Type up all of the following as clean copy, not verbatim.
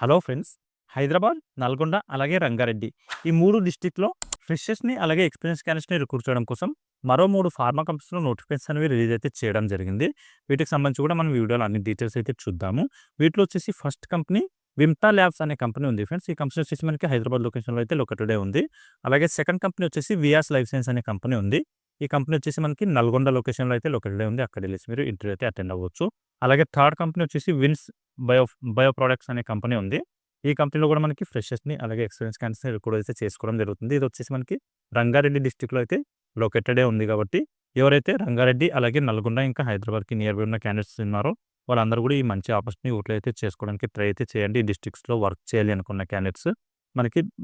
Hello friends. Hyderabad, Nalgonda అలాగే రంగారెడ్డి ఈ 3 డిస్ట్రిక్ట్‌లో ఫ్రెషర్స్‌ని అలాగే ఎక్స్‌పీరియన్స్ క్యాండిడేట్స్‌ని రిక్రూట్ చేయడం కోసం మరో 3 ఫార్మా కంపెనీస్‌లో నోటిఫికేషన్స్ అనేవి రిలీజ్ అయితే చేయడం జరిగింది. వీటికి సంబంధించి కూడా మనం వీడియోలో అన్ని డీటెయిల్స్ అయితే చూద్దాము. వీటిలో వచ్చేసి ఫస్ట్ కంపెనీ విమ్తా ల్యాబ్స్ అనే కంపెనీ ఉంది ఫ్రెండ్స్. ఈ కంపెనీ వచ్చేసి మనకి హైదరాబాద్ లొకేషన్‌లో అయితే లొకేటెడే ఉంది. అలాగే సెకండ్ కంపెనీ వచ్చేసి వియాస్ లైఫ్ సైన్స్ అనే కంపెనీ ఉంది. ఈ కంపెనీ వచ్చేసి మనకి నల్గొండ లొకేషన్‌లో అయితే లొకేటెడే ఉంది. అక్కడెళ్ళేసి మీరు ఇంటర్వ్యూ అయితే అటెండ్ అవ్వచ్చు. అలాగే థర్డ్ కంపెనీ వచ్చేసి విన్స్ బయో బయో ప్రొడక్ట్స్ అనే కంపెనీ ఉంది. ఈ కంపెనీలో కూడా మనకి ఫ్రెషర్స్‌ని అలాగే ఎక్స్‌పీరియన్స్ క్యాండిడేట్స్‌ని రిక్రూట్ అయితే చేసుకోవడం జరుగుతుంది. ఇదొచ్చేసి మనకి రంగారెడ్డి డిస్ట్రిక్ట్‌లో అయితే లొకేటెడే ఉంది కాబట్టి, ఎవరైతే రంగారెడ్డి అలాగే నల్గొండ ఇంకా హైదరాబాద్‌కి నియర్ బై ఉన్న క్యాండిడేట్స్ ఉన్నారో వాళ్ళందరూ కూడా ఈ మంచి ఆపర్చునిటీ యూటిలైజ్ అయితే చేసుకోవడానికి ట్రై అయితే చేయండి. ఈ డిస్ట్రిక్ట్స్‌లో వర్క్ చేయాలి అనుకున్న క్యాండిడేట్స్.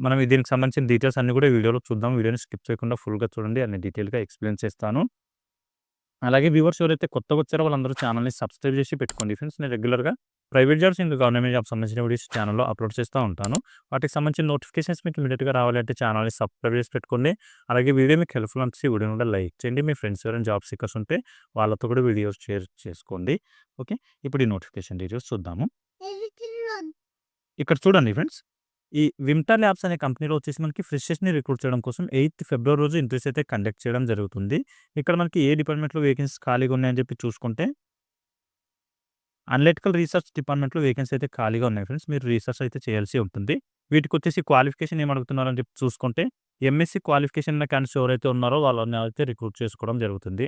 మనం దీనికి సంబంధించిన డీటెయిల్స్ అన్నీ కూడా వీడియోలో చూద్దాం. వీడియోని స్కిప్ చేయకుండా ఫుల్‌గా చూడండి. అన్ని డీటెయిల్‌గా ఎక్స్‌ప్లెయిన్ చేస్తాను. అలాగే వ్యూవర్స్ ఎవరైతే కొత్తగా వచ్చారో వాళ్ళందరూ ఛానల్‌ని సబ్స్క్రైబ్ చేసి పెట్టుకోండి ఫ్రెండ్స్. నేను రెగ్యులర్‌గా ప్రైవేట్ జాబ్స్ ఇంకా గవర్నమెంట్ జాబ్స్ సంబంధించిన వీడియోస్ ఛానల్‌లో అప్లోడ్ చేస్తూ ఉంటాను. వాటికి సంబంధించిన నోటిఫికేషన్స్ మీకు ఇమ్మీడియేట్‌గా రావాలంటే ఛానల్‌ని సబ్స్క్రైబ్ చేసి పెట్టుకోండి. అలాగే వీడియో మీకు హెల్ప్‌ఫుల్ అనిపిస్తే వీడియోని కూడా లైక్ చేయండి. మీ ఫ్రెండ్స్ ఎవరైనా జాబ్ సీకర్స్ ఉంటే వాళ్ళతో కూడా వీడియోస్ షేర్ చేసుకోండి. ఓకే. ఇప్పుడు ఈ నోటిఫికేషన్ డీటెయిల్స్ చూద్దాము. ఇక్కడ చూడండి ఫ్రెండ్స్. ఈ విమ్టా ల్యాబ్స్ అనే కంపెనీలో వచ్చేసి మనకి ఫ్రెషర్స్‌ని రిక్రూట్ చేయడం కోసం 8 ఫిబ్రవరి రోజు ఇంటర్వ్యూస్ అయితే కండక్ట్ చేయడం జరుగుతుంది. ఇక్కడ మనకి ఏ డిపార్ట్మెంట్‌లో వేకెన్సీస్ ఖాళీగా ఉన్నాయని చెప్పి చూసుకుంటే, అనలిటికల్ రీసెర్చ్ డిపార్ట్మెంట్‌లో వేకెన్సీ అయితే ఖాళీగా ఉన్నాయి ఫ్రెండ్స్. మీరు రీసెర్చ్ అయితే చేయాల్సి ఉంటుంది. వీటికొచ్చేసి క్వాలిఫికేషన్ ఏమి అడుగుతున్నారని చెప్పి చూసుకుంటే, ఎంఎస్‌సి క్వాలిఫికేషన్ ఉన్న క్యాండిడేట్స్ ఎవరైతే ఉన్నారో వాళ్ళని అయితే రిక్రూట్ చేసుకోవడం జరుగుతుంది.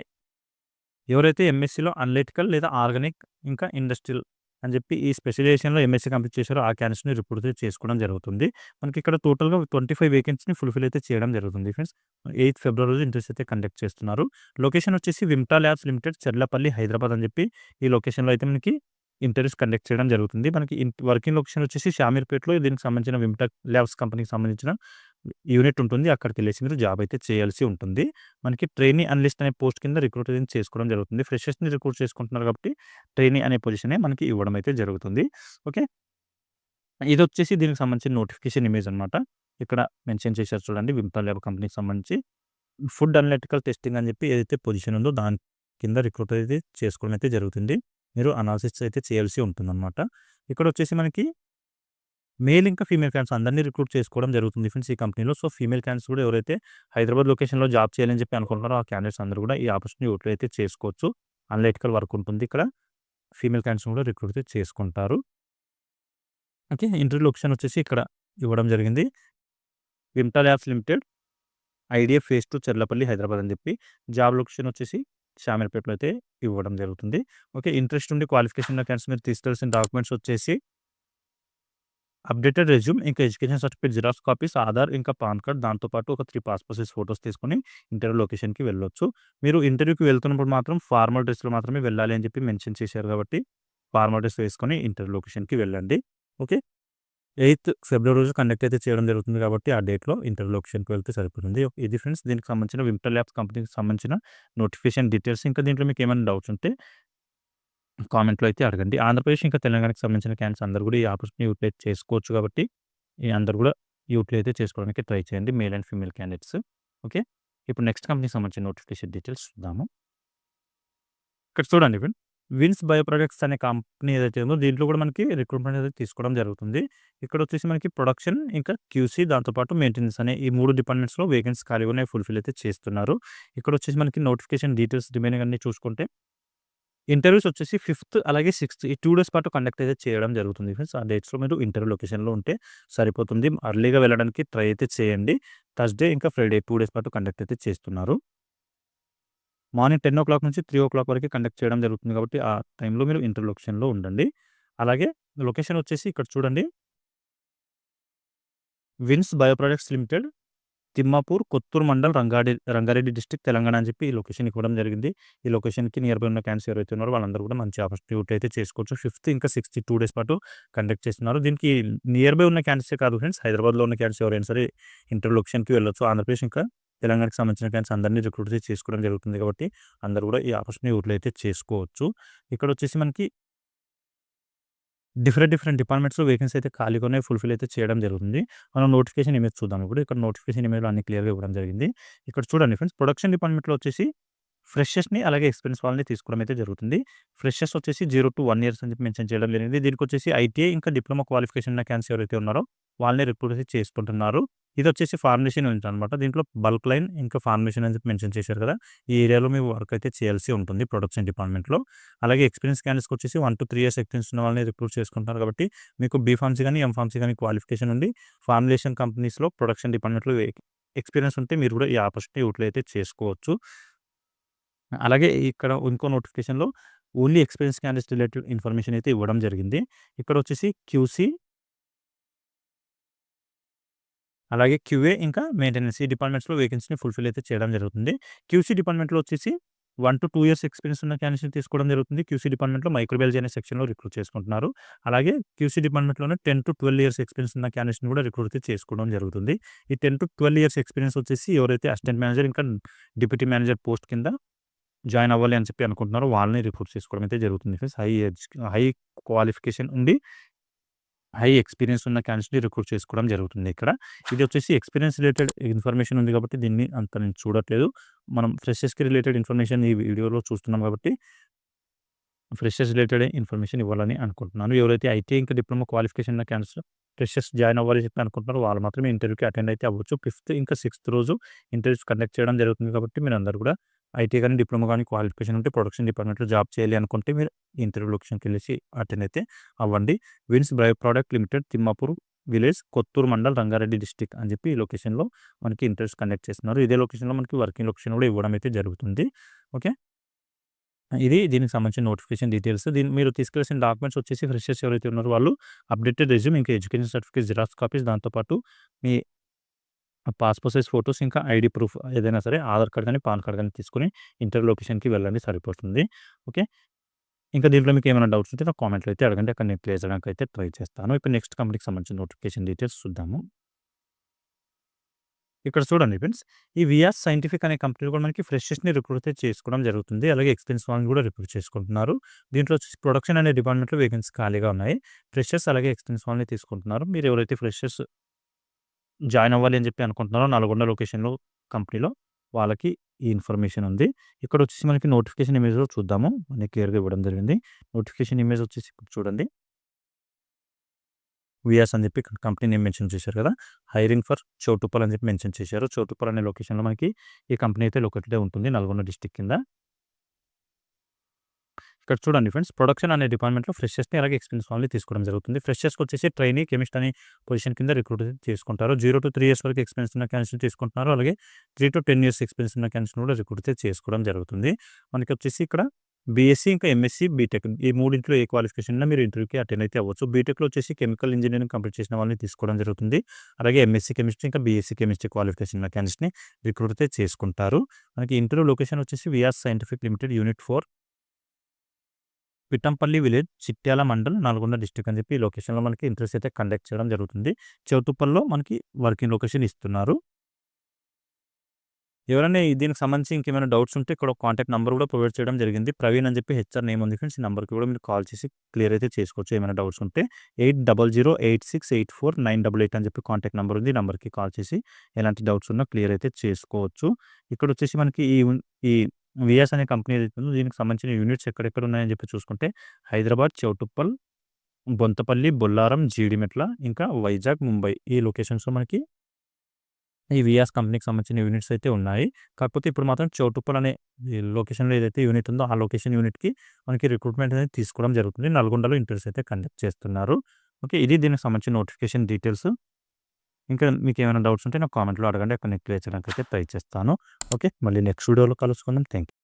ఎవరైతే ఎంఎస్‌సిలో అనలిటికల్ లేదా ఆర్గానిక్ ఇంకా ఇండస్ట్రియల్ అని చెప్పి ఈ స్పెషలైజేషన్‌లో ఎంఎస్‌సి కంప్లీట్ చేశారో ఆ క్యాండిడేట్స్‌ని రిక్రూట్ చేసుకోవడం జరుగుతుంది. మనకి ఇక్కడ టోటల్‌గా 25 వేకెన్సీని ఫుల్‌ఫిల్ అయితే చేయడం జరుగుతుంది ఫ్రెండ్స్. 8 ఫిబ్రవరి రోజు ఇంటర్వ్యూస్ అయితే కండక్ట్ చేస్తున్నారు. లొకేషన్ వచ్చేసి విమ్టా ల్యాబ్స్ లిమిటెడ్, చెర్లపల్లి, హైదరాబాద్ అని చెప్పి ఈ లొకేషన్‌లో అయితే మనకి ఇంటర్వ్యూస్ కండక్ట్ చేయడం జరుగుతుంది. మనకి వర్కింగ్ లొకేషన్ వచ్చేసి షామీర్పేటలో దీనికి సంబంధించిన విమ్టా ల్యాబ్స్ కంపెనీకి సంబంధించిన యూనిట్ ఉంటుంది. అక్కడికెళ్ళేసి మీరు జాబ్ అయితే చేయాల్సి ఉంటుంది. మనకి ట్రైనీ అనలిస్ట్ అనే పోస్ట్ కింద రిక్రూట్ అయితే చేసుకోవడం జరుగుతుంది. ఫ్రెషర్స్‌ని రిక్రూట్ చేసుకుంటున్నారు కాబట్టి ట్రైనీ అనే పొజిషనే మనకి ఇవ్వడం అయితే జరుగుతుంది. ఓకే. ఇదొచ్చేసి దీనికి సంబంధించిన నోటిఫికేషన్ ఇమేజ్ అనమాట. ఇక్కడ మెన్షన్ చేశారు చూడండి. విమ్తా ల్యాబ్ కంపెనీకి సంబంధించి ఫుడ్ అనలిటికల్ టెస్టింగ్ అని చెప్పి ఏదైతే పొజిషన్ ఉందో దాని కింద రిక్రూట్ అయితే చేసుకోవడం అయితే జరుగుతుంది. మీరు అనాలిసిస్ అయితే చేయాల్సి ఉంటుందన్నమాట. ఇక్కడొచ్చేసి మనకి మేల్ ఇంకా ఫీమేల్ క్యాండిడేట్స్ అందరిని రిక్రూట్ చేసుకోవడం జరుగుతుంది ఫ్రెండ్స్ ఈ కంపెనీలో. సో, ఫీమేల్ క్యాండిడేట్స్ కూడా ఎవరైతే హైదరాబాద్ లొకేషన్‌లో జాబ్ చేయాలని చెప్పి అనుకుంటున్నారో ఆ క్యాండిడేట్స్ అందరూ కూడా ఈ ఆపర్చునిటీ యూటిలైజ్ అయితే చేసుకోవచ్చు. అనలిటికల్ వర్క్ ఉంటుంది ఇక్కడ. ఫీమేల్ క్యాండిడేట్స్‌ని కూడా రిక్రూట్ అయితే చేసుకుంటారు. ఓకే. ఇంటర్వ్యూ లొకేషన్ వచ్చేసి ఇక్కడ ఇవ్వడం జరిగింది. Vimta labs limited, IDF phase 2 Cherlapalli, Hyderabad అని చెప్పి. జాబ్ లొకేషన్ వచ్చేసి షామీర్పేటలో అయితే ఇవ్వడం జరుగుతుంది. ఓకే. ఇంట్రెస్ట్ ఉండి క్వాలిఫికేషన్ ఉన్న క్యాండిడేట్స్ మీరు తీసుకెళ్లాల్సిన డాక్యుమెంట్స్ వచ్చేసి అప్డేటెడ్ రెజ్యూమ్, ఇంకా education certificate xerox copies, Aadhaar, ఇంకా పాన్ కార్డ్, దాంతో పాటు ఒక 3 పాస్‌పోర్ట్ సైజ్ ఫోటోస్ తీసుకొని ఇంటర్వ్యూ లొకేషన్‌కి వెళ్ళొచ్చు. మీరు ఇంటర్వ్యూకి వెళ్తున్నప్పుడు మాత్రం ఫార్మల్ డ్రెస్‌లో మాత్రమే వెళ్ళాలి అని చెప్పి మెన్షన్ చేశారు కాబట్టి, ఫార్మల్ డ్రెస్ వేసుకొని ఇంటర్వ్యూ లొకేషన్‌కి వెళ్ళండి. ఓకే. 8 ఫిబ్రవరి రోజు కండక్ట్ అయితే చేయడం జరుగుతుంది కాబట్టి, ఆ డేట్‌లో ఇంటర్వ్యూ లొకేషన్‌కి వెళ్తే సరిపోతుంది. ఇది ఫ్రెండ్స్ దీనికి సంబంధించిన విమ్టా ల్యాబ్స్ కంపెనీకి సంబంధించిన నోటిఫికేషన్ డీటెయిల్స్. ఇంకా దీంట్లో మీకు ఏమైనా డౌట్స్ ఉంటే కామెంట్‌లో అయితే అడగండి. ఆంధ్రప్రదేశ్ ఇంకా తెలంగాణకి సంబంధించిన క్యాండిడేట్స్ అందరూ కూడా ఈ ఆపర్చునిటీ యూటిలైజ్ చేసుకోవచ్చు కాబట్టి, ఈ అందరూ కూడా యూటిలైజ్ అయితే చేసుకోవడానికి ట్రై చేయండి. Male and female candidates. Okay. ఇప్పుడు నెక్స్ట్ కంపెనీకి సంబంధించిన నోటిఫికేషన్ డీటెయిల్స్ చూద్దాము. ఇక్కడ చూడండి ఫ్రెండ్. విన్స్ బయో ప్రొడక్ట్స్ అనే కంపెనీ ఏదైతే ఉందో దీంట్లో కూడా మనకి రిక్రూట్మెంట్ అనేది తీసుకోవడం జరుగుతుంది. ఇక్కడొచ్చేసి మనకి ప్రొడక్షన్ ఇంకా క్యూసీ దాంతో పాటు మెయింటెనెన్స్ అనే ఈ 3 డిపార్ట్మెంట్స్‌లో వేకెన్సీ ఖాళీగా ఉన్నాయి. ఫుల్‌ఫిల్ అయితే చేస్తున్నారు. ఇక్కడొచ్చేసి మనకి నోటిఫికేషన్ డీటెయిల్స్ రిమైనింగ్ అన్నీ చూసుకుంటే ఇంటర్వ్యూస్ వచ్చేసి 5థ్ అలాగే 6థ్ ఈ 2 డేస్ పాటు కండక్ట్ అయితే చేయడం జరుగుతుంది ఫ్రెండ్స్. ఆ డేట్స్‌లో మీరు ఇంటర్వ్యూ లొకేషన్‌లో ఉంటే సరిపోతుంది. అర్లీగా వెళ్ళడానికి ట్రై అయితే చేయండి. థర్స్‌డే ఇంకా ఫ్రైడే 2 డేస్ పాటు కండక్ట్ అయితే చేస్తున్నారు. మార్నింగ్ 10:00 నుంచి 3:00 వరకు కండక్ట్ చేయడం జరుగుతుంది కాబట్టి, ఆ టైంలో మీరు ఇంటర్వ్యూ లొకేషన్‌లో ఉండండి. అలాగే లొకేషన్ వచ్చేసి ఇక్కడ చూడండి. Vins bio products limited, Thimmapur, Kothur mandal, Rangareddy district, Telangana అని చెప్పి ఈ లొకేషన్ ఇవ్వడం జరిగింది. ఈ లొకేషన్‌కి నియర్ బై ఉన్న క్యాండిడేట్స్ ఎవరైతే ఉన్నారో వాళ్ళందరూ కూడా మంచి ఆపర్చునిటీ అయితే చేసుకోవచ్చు. 5థ్ ఇంకా 6థ్ 2 డేస్ పాటు కండక్ట్ చేస్తున్నారు. దీనికి నియర్ బై ఉన్న క్యాండిడేట్సే కాదు ఫ్రెండ్స్. హైదరాబాద్‌లో ఉన్న క్యాండిడేట్స్ ఎవరైనా సరే ఇంటర్వ్యూ లొకేషన్‌కి వెళ్ళొచ్చు. ఆంధ్రప్రదేశ్ ఇంకా తెలంగాణకు సంబంధించిన క్యాండిడేట్స్ అందరిని రిక్రూట్ చేసుకోవడం జరుగుతుంది కాబట్టి, అందరూ కూడా ఈ ఆపర్చునిటీ యూటిలైజ్ అయితే చేసుకోవచ్చు. ఇక్కడొచ్చేసి మనకి డిఫరెంట్ డిపార్ట్మెంట్స్‌లో వేకెన్సీ అయితే ఖాళీగా ఉన్నాయి. ఫుల్‌ఫిల్ అయితే చేయడం జరుగుతుంది. మనం నోటిఫికేషన్ ఇమేజ్ చూద్దాం ఇప్పుడు. ఇక్కడ నోటిఫికేషన్ ఇమేజ్‌లో అన్ని క్లియర్‌గా ఇవ్వడం జరిగింది. ఇక్కడ చూడండి ఫ్రెండ్స్. ప్రొడక్షన్ డిపార్ట్మెంట్‌లో వచ్చేసి ఫ్రెషర్స్‌ని అలాగే ఎక్స్‌పీరియన్స్ వాళ్ళని తీసుకోవడం అయితే జరుగుతుంది. ఫ్రెషర్స్ వచ్చేసి 0-1 ఇయర్స్ అని చెప్పి మెన్షన్ చేయడం జరిగింది. దీనికొచ్చేసి ఐటీఐ ఇంకా డిప్లొమా క్వాలిఫికేషన్ ఉన్న క్యాండిడేట్స్ ఎవరైతే ఉన్నారో వాళ్ళని రిక్రూట్ అయితే చేసుకుంటున్నారు. ఇదొచ్చేసి ఫార్మేషన్ యూనిట్ అనమాట. దీంట్లో బల్క్ లైన్ ఇంకా ఫార్మేషన్ అని చెప్పి మెన్షన్ చేశారు కదా! ఈ ఏరియాలో మీరు వర్క్ అయితే చేయాల్సి ఉంటుంది ప్రొడక్షన్ డిపార్ట్మెంట్‌లో. అలాగే ఎక్స్‌పీరియన్స్ క్యాండిడేట్స్‌కి వచ్చేసి 1-3 ఇయర్స్ ఎక్స్‌పీరియన్స్ ఉన్న వాళ్ళని రిక్రూట్ చేసుకుంటున్నారు కాబట్టి మీకు బీఫార్మసీ గాని, ఎంఫార్మసీ గాని క్వాలిఫికేషన్ ఉండి ఫార్ములేషన్ కంపెనీస్‌లో ప్రొడక్షన్ డిపార్ట్మెంట్‌లో ఎక్స్‌పీరియన్స్ ఉంటే మీరు కూడా ఈ ఆపర్చునిటీ యూటిలైజ్ అయితే చేసుకోవచ్చు. అలాగే ఇక్కడ ఇంకో నోటిఫికేషన్‌లో only experience candidates related information అయితే ఇవ్వడం జరిగింది. ఇక్కడొచ్చేసి క్యూసీ అలాగే క్యూఏ ఇంకా మెయింటెనెన్స్ ఈ డిపార్ట్మెంట్స్‌లో వేకెన్సీని ఫుల్‌ఫిల్ అయితే చేయడం జరుగుతుంది. క్యూసీ డిపార్ట్మెంట్‌లో వచ్చేసి 1-2 ఇయర్స్ ఎక్స్‌పీరియన్స్ ఉన్న క్యాండిడేట్స్‌ని తీసుకోవడం జరుగుతుంది. క్యూసీ డిపార్ట్మెంట్‌లో మైక్రోబయాలజీ అనే సెక్షన్‌లో రిక్రూట్ చేసుకుంటున్నారు. అలాగే క్యూసీ డిపార్ట్మెంట్‌లోనే 10-12 ఇయర్స్ ఎక్స్‌పీరియన్స్ ఉన్న క్యాండిడేట్స్‌ని కూడా రిక్రూట్ అయితే చేసుకోవడం జరుగుతుంది. ఈ 10-12 ఇయర్స్ ఎక్స్‌పీరియన్స్ వచ్చేసి ఎవరైతే అసిస్టెంట్ మేనేజర్ ఇంకా డిప్యూటీ మేనేజర్ పోస్ట్ కింద జాయిన్ అవ్వాలి అని చెప్పి అనుకుంటున్నారో వాళ్ళని రిక్రూట్ చేసుకోవడం అయితే జరుగుతుంది ఫ్రెండ్స్. హై క్వాలిఫికేషన్ ఉండి హై ఎక్స్‌పీరియన్స్ ఉన్న క్యాండిడేట్స్‌ని రిక్రూట్ చేసుకోవడం జరుగుతుంది ఇక్కడ. ఇది వచ్చేసి ఎక్స్‌పీరియన్స్ రిలేటెడ్ ఇన్ఫర్మేషన్ ఉంది కాబట్టి దీన్ని అంత నేను చూడట్లేదు. మనం ఫ్రెషర్స్‌కి రిలేటెడ్ ఇన్ఫర్మేషన్ ఈ వీడియోలో చూస్తున్నాం కాబట్టి ఫ్రెషర్స్ రిలేటెడ్ ఇన్ఫర్మేషన్ ఇవ్వాలని అనుకుంటున్నాను. ఎవరైతే ఐటీఐ ఇంకా డిప్లొమా క్వాలిఫికేషన్ ఉన్న క్యాండిడేట్స్ ఫ్రెషర్స్ జాయిన్ అవ్వాలి చెప్పి అనుకుంటున్నారో వాళ్ళు మాత్రమే ఇంటర్వ్యూకి అటెండ్ అయితే అవ్వచ్చు. 5థ్ ఇంకా 6థ్ రోజు ఇంటర్వ్యూస్ కండక్ట్ చేయడం జరుగుతుంది కాబట్టి మీరందరూ కూడా ఐటీఐ గాని, డిప్లొమా గాని క్వాలిఫికేషన్ ఉంటే ప్రొడక్షన్ డిపార్ట్మెంట్‌లో జాబ్ చేయాలి అనుకుంటే మీరు ఇంటర్వ్యూ లొకేషన్‌కెళ్ళేసి అటెండ్ అయితే అవ్వండి. Vins bio product limited Thimmapur village, Kothur mandal, Rangareddy district అని చెప్పి ఈ లొకేషన్‌లో మనకి ఇంటర్వ్యూస్ కండక్ట్ చేస్తున్నారు. ఇదే లొకేషన్‌లో మనకి వర్కింగ్ లొకేషన్ కూడా ఇవ్వడం అయితే జరుగుతుంది. ఓకే. ఇది దీనికి సంబంధించిన నోటిఫికేషన్ డీటెయిల్స్. మీరు తీసుకెళ్ళాల్సిన డాక్యుమెంట్స్ వచ్చేసి ఫ్రెషర్స్ ఎవరైతే ఉన్నారో వాళ్ళు అప్డేటెడ్ రెజ్యూమ్ ఇంకా ఎడ్యుకేషన్ సర్టిఫికేట్ జిరాక్స్ కాపీస్ దాంతో పాటు మీ పాస్‌పోర్ట్ సైజ్ ఫోటోస్ ఇంకా ఐడీ ప్రూఫ్ ఏదైనా సరే ఆధార్ కార్డ్ గాని, పాన్ కార్డ్ గాని తీసుకొని ఇంటర్వ్యూ లొకేషన్‌కి వెళ్ళండి సరిపోతుంది. ఓకే. ఇంకా దీంట్లో మీకు ఏమైనా డౌట్స్ ఉంటే నాకు కామెంట్‌లో అయితే అడగండి. అక్కడ నేను క్లియర్ చేయడానికి అయితే ట్రై చేస్తాను. ఇప్పుడు నెక్స్ట్ కంపెనీకి సంబంధించిన నోటిఫికేషన్ డీటెయిల్స్ చూద్దాము. ఇక్కడ చూడండి ఫ్రెండ్స్. ఈ వియాస్ సైంటిఫిక్ అనే కంపెనీలో కూడా మనకి ఫ్రెషర్స్‌ని రిక్రూట్ అయితే చేసుకోవడం జరుగుతుంది. అలాగే ఎక్స్‌పీరియన్స్ వాళ్ళని కూడా రిక్రూట్ చేసుకుంటున్నారు. దీంట్లో వచ్చేసి ప్రొడక్షన్ అనే డిపార్ట్మెంట్‌లో వేకెన్సీ ఖాళీగా ఉన్నాయి. ఫ్రెషర్స్ అలాగే ఎక్స్‌పీరియన్స్ వాళ్ళని తీసుకుంటున్నారు. మీరు ఎవరైతే ఫ్రెషర్స్ జాయిన్ అవ్వాలి అని చెప్పి అనుకుంటున్నారో నల్గొండ లొకేషన్‌లో కంపెనీలో వాళ్ళకి ఈ ఇన్ఫర్మేషన్ ఉంది. ఇక్కడొచ్చేసి మనకి నోటిఫికేషన్ ఇమేజ్‌లో చూద్దాము. మనకి క్లియర్‌గా ఇవ్వడం జరిగింది. నోటిఫికేషన్ ఇమేజ్ వచ్చేసి ఇప్పుడు చూడండి. వియాస్ అని చెప్పి కంపెనీ నేమ్ మెన్షన్ చేశారు కదా! హైరింగ్ ఫర్ చౌటుప్పల్ అని చెప్పి మెన్షన్ చేశారు. చౌటుప్పల్ అనే లొకేషన్‌లో మనకి ఈ కంపెనీ అయితే లొకేటెడ్ ఉంటుంది నల్గొండ డిస్ట్రిక్ట్ కింద. ఇక్కడ చూడండి ఫ్రెండ్స్ ప్రొడక్షన్ అనే డిపార్ట్మెంట్‌లో ఫ్రెషర్స్‌ని అలాగే ఎక్స్‌పీరియన్స్ వాళ్ళని తీసుకోవడం జరుగుతుంది. ఫ్రెషర్స్‌కి వచ్చేసి ట్రైనీ, కెమిస్ట్ అనే పొజిషన్ కింద రిక్రూట్ చేసుకుంటారు. 0-3 ఇయర్స్ వరకు ఎక్స్‌పీరియన్స్ ఉన్న క్యాండిడేట్స్‌ని తీసుకుంటున్నారు. అలాగే 3-10 ఇయర్స్ ఎక్స్‌పీరియన్స్ ఉన్న క్యాండిడేట్స్‌ని కూడా రిక్రూట్ చేసుకోవడం జరుగుతుంది. మనకొచ్చేసి ఇక్కడ బీఎస్సీ ఇంకా ఎంఎస్సీ, బీటెక్ ఈ మూడింటిలో ఏ క్వాలిఫికేషన్ ఉన్నా మీరు ఇంటర్వ్యూకి అటెండ్ అయితే అవ్వచ్చు. బీటెక్‌లో వచ్చేసి కెమికల్ ఇంజినీరింగ్ కంప్లీట్ చేసిన వాళ్ళని తీసుకోవడం జరుగుతుంది. అలాగే ఎంఎస్సీ కెమిస్ట్రీ ఇంకా బీఎస్సీ కెమిస్ట్రీ క్వాలిఫికేషన్ ఉన్న క్యాండిడేట్స్‌ని రిక్రూట్ అయితే చేసుకుంటారు. మనకి ఇంటర్వ్యూ లొకేషన్ వచ్చేసి Viyas scientific limited unit 4 Pittampalli village, Chityal mandal, Nalgonda district అని చెప్పి ఈ లొకేషన్‌లో మనకి ఇంటర్వ్యూస్ అయితే కండక్ట్ చేయడం జరుగుతుంది. చౌటుప్పల్లో మనకి వర్కింగ్ లొకేషన్ ఇస్తున్నారు. ఎవరైనా దీనికి సంబంధించి ఇంకేమైనా డౌట్స్ ఉంటే ఇక్కడ ఒక కాంటాక్ట్ నంబర్ కూడా ప్రొవైడ్ చేయడం జరిగింది. ప్రవీణ్ అని చెప్పి హెచ్ఆర్ నేమ్ ఉంది ఫ్రెండ్స్. ఈ నంబర్‌కి కూడా మీరు కాల్ చేసి క్లియర్ అయితే చేసుకోవచ్చు ఏమైనా డౌట్స్ ఉంటే. 8008684988 అని చెప్పి కాంటాక్ట్ నంబర్ ఉంది. ఈ నంబర్‌కి కాల్ చేసి ఎలాంటి డౌట్స్ ఉన్నా క్లియర్ అయితే చేసుకోవచ్చు. ఇక్కడొచ్చేసి మనకి ఈ వియాస్ అనే కంపెనీ ఏదైతే ఉందో దీనికి సంబంధించిన యూనిట్స్ ఎక్కడెక్కడ ఉన్నాయని చెప్పి చూసుకుంటే హైదరాబాద్, చౌటుప్పల్, బొంతపల్లి, బొల్లారం, జీడిమెట్ల ఇంకా వైజాగ్, ముంబై ఈ లొకేషన్స్‌లో మనకి ఈ వియాస్ కంపెనీకి సంబంధించిన యూనిట్స్ అయితే ఉన్నాయి. కాకపోతే ఇప్పుడు మాత్రం చౌటుప్పల్ అనే ఈ లొకేషన్‌లో ఏదైతే యూనిట్ ఉందో ఆ లొకేషన్ యూనిట్‌కి మనకి రిక్రూట్‌మెంట్ అనేది తీసుకోవడం జరుగుతుంది. నల్గొండలో ఇంటర్వ్యూస్ అయితే కండక్ట్ చేస్తున్నారు. ఓకే. ఇది దీనికి సంబంధించిన నోటిఫికేషన్ డీటెయిల్స్. ఇంకా మీకేమైనా డౌట్స్ ఉంటే నాకు కామెంట్‌లో అడగండి. అక్కడ నేను క్లియర్ చేయడానికి అయితే ట్రై చేస్తాను. ఓకే. మళ్ళీ నెక్స్ట్ వీడియోలో కలుసుకుందాం. Thank you.